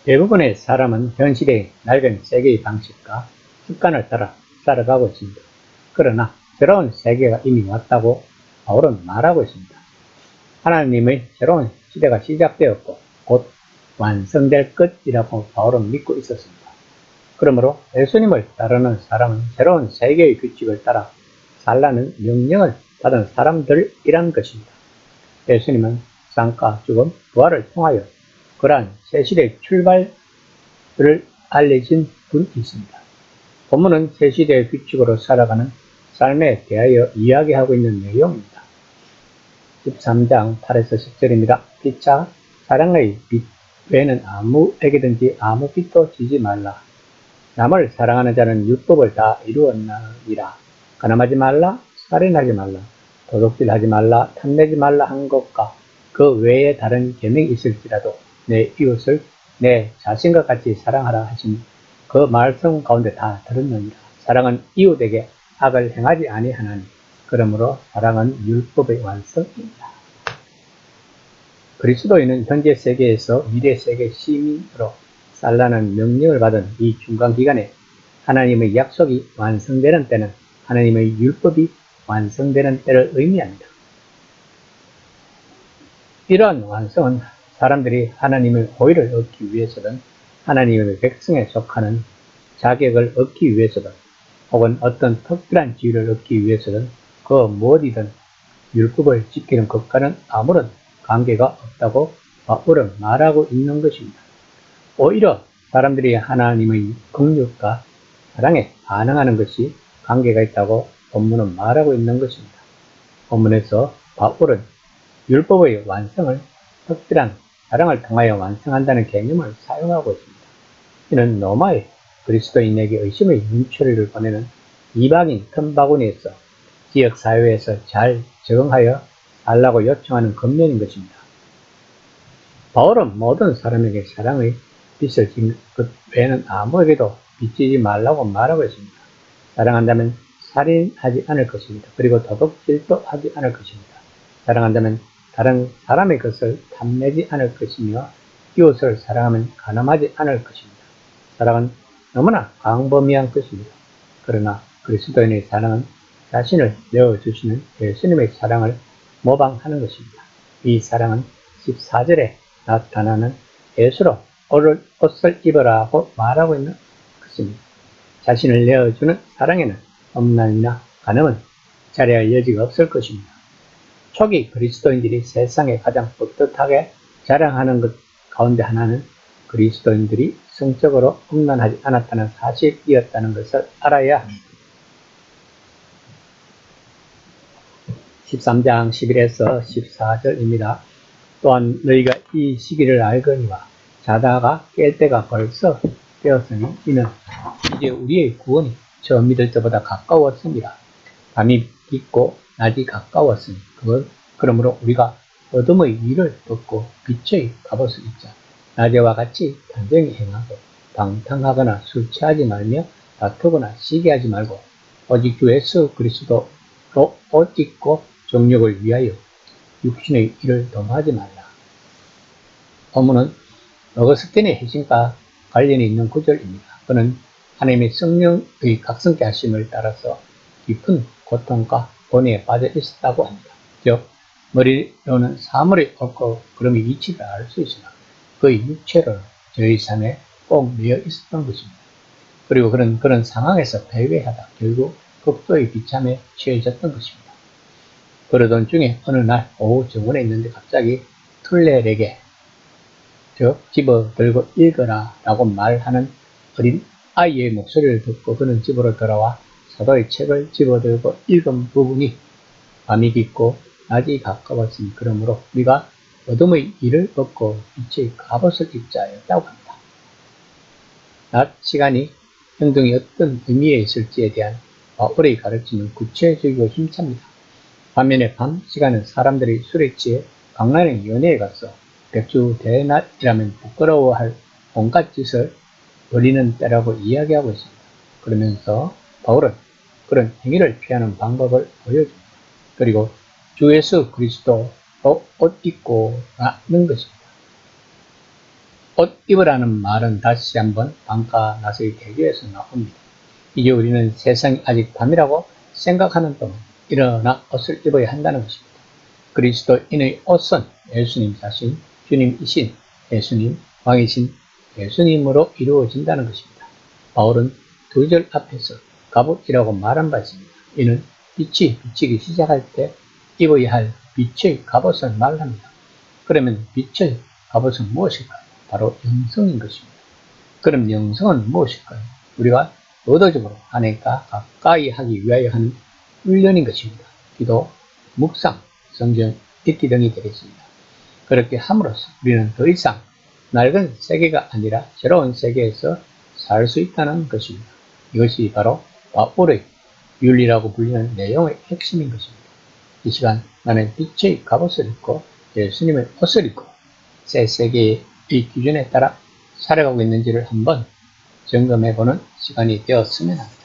대부분의 사람은 현실의 낡은 세계의 방식과 습관을 따라 살아가고 있습니다. 그러나 새로운 세계가 이미 왔다고 바울은 말하고 있습니다. 하나님의 새로운 시대가 시작되었고 곧 완성될 것이라고 바울은 믿고 있었습니다. 그러므로 예수님을 따르는 사람은 새로운 세계의 규칙을 따라 살라는 명령을 받은 사람들이란 것입니다. 예수님은 상과 죽음, 부활을 통하여 그러한 새 시대의 출발을 알려진 분이십니다. 본문은 새 시대의 규칙으로 살아가는 삶에 대하여 이야기하고 있는 내용입니다. 13장 8에서 10절입니다. 피차 사랑의 빛 외에는 아무에게든지 아무 빛도 지지 말라. 남을 사랑하는 자는 율법을 다 이루었나니라. 가늠하지 말라, 살인하지 말라, 도둑질하지 말라, 탐내지 말라 한 것과 그 외에 다른 계명이 있을지라도 내 이웃을 내 자신과 같이 사랑하라 하신 그 말씀 가운데 다 들었느니라. 사랑은 이웃에게 악을 행하지 아니하나니 그러므로 사랑은 율법의 완성입니다. 그리스도인은 현재 세계에서 미래 세계 시민으로 살라는 명령을 받은 이 중간기간에 하나님의 약속이 완성되는 때는 하나님의 율법이 완성되는 때를 의미합니다. 이러한 완성은 사람들이 하나님의 호의를 얻기 위해서든 하나님의 백성에 속하는 자격을 얻기 위해서든 혹은 어떤 특별한 지위를 얻기 위해서든 그 무엇이든 율법을 지키는 것과는 아무런 관계가 없다고 바울은 말하고 있는 것입니다. 오히려 사람들이 하나님의 긍휼과 사랑에 반응하는 것이 관계가 있다고 본문은 말하고 있는 것입니다. 본문에서 바울은 율법의 완성을 특별한 사랑을 통하여 완성한다는 개념을 사용하고 있습니다. 이는 로마의 그리스도인에게 의심의 눈초리를 보내는 이방인 틈바구니에서 지역사회에서 잘 적응하여 살라고 요청하는 겉면인 것입니다. 바울은 모든 사람에게 사랑의 빛을 지닌 것 외에는 아무에게도 비치지 말라고 말하고 있습니다. 사랑한다면 살인하지 않을 것입니다. 그리고 도둑질도 하지 않을 것입니다. 사랑한다면 다른 사람의 것을 탐내지 않을 것이며 이웃을 사랑하면 가늠하지 않을 것입니다. 사랑은 너무나 광범위한 것입니다. 그러나 그리스도인의 사랑은 자신을 내어주시는 예수님의 사랑을 모방하는 것입니다. 이 사랑은 14절에 나타나는 예수로 옷을 입으라고 말하고 있는 것입니다. 자신을 내어주는 사랑에는 엄난이나 간음은 자리할 여지가 없을 것입니다. 초기 그리스도인들이 세상에 가장 떳떳하게 자랑하는 것 가운데 하나는 그리스도인들이 성적으로 엄난하지 않았다는 사실이었다는 것을 알아야 합니다. 13장 11에서 14절입니다. 또한 너희가 이 시기를 알거니와 자다가 깰 때가 벌써 되었으니 이는 이제 우리의 구원이 처음 믿을 때보다 가까웠습니다. 밤이 깊고 낮이 가까웠으니 그러므로 우리가 어둠의 일을 벗고 빛의 갑옷을 입자. 낮에와 같이 단정히 행하고 방탕하거나 술 취하지 말며 다투거나 시기하지 말고 오직 주 예수 그리스도로 옷 입고 정욕을 위하여 육신의 일을 dom하지 말라. 본문은 어거스틴의 회심과 관련이 있는 구절입니다. 그는 하나님의 성령의 각성케 하심을 따라서 깊은 고통과 고뇌에 빠져 있었다고 합니다. 즉 머리로는 사물이 없고 그럼의 위치를 알 수 있으나 그의 육체를 저희 삶에 꼭 매여 있었던 것입니다. 그리고 그는 그런 상황에서 패배하다 결국 극도의 비참에 처해졌던 것입니다. 그러던 중에 어느 날 오후 정원에 있는데 갑자기 툴레에게 즉 집어들고 읽어라 라고 말하는 어린 아이의 목소리를 듣고 그는 집으로 돌아와 사도의 책을 집어들고 읽은 부분이 밤이 깊고 낮이 가까웠으니 그러므로 우리가 어둠의 일을 벗고 빛의 갑옷을 입자였다고 합니다. 낮 시간이 행동이 어떤 의미에 있을지에 대한 바울의 가르침은 구체적이고 힘찹니다. 반면에 밤 시간은 사람들이 술에 취해 강남의 연회에 가서 백주 대낮이라면 부끄러워할 온갖 짓을 벌이는 때라고 이야기하고 있습니다. 그러면서 바울은 그런 행위를 피하는 방법을 보여줍니다. 그리고 주 예수 그리스도로 옷 입고 나는 것입니다. 옷 입으라는 말은 다시 한번 방가 나서의 대교에서 나옵니다. 이제 우리는 세상이 아직 밤이라고 생각하는 동안 일어나 옷을 입어야 한다는 것입니다. 그리스도인의 옷은 예수님 자신, 주님이신 예수님, 왕이신 예수님으로 이루어진다는 것입니다. 바울은 두 절 앞에서 갑옷이라고 말한 바 있습니다. 이는 빛이 비치기 시작할 때 입어야 할 빛의 갑옷을 말합니다. 그러면 빛의 갑옷은 무엇일까요? 바로 영성인 것입니다. 그럼 영성은 무엇일까요? 우리가 의도적으로 하나님과 가까이 하기 위하여 하는 훈련인 것입니다. 기도, 묵상, 성경 읽기 등이 되겠습니다. 그렇게 함으로써 우리는 더 이상 낡은 세계가 아니라 새로운 세계에서 살 수 있다는 것입니다. 이것이 바로 바울의 윤리라고 불리는 내용의 핵심인 것입니다. 이 시간 나는 빛의 갑옷을 입고 예수님의 옷을 입고 새 세계의 기준에 따라 살아가고 있는지를 한번 점검해보는 시간이 되었으면 합니다.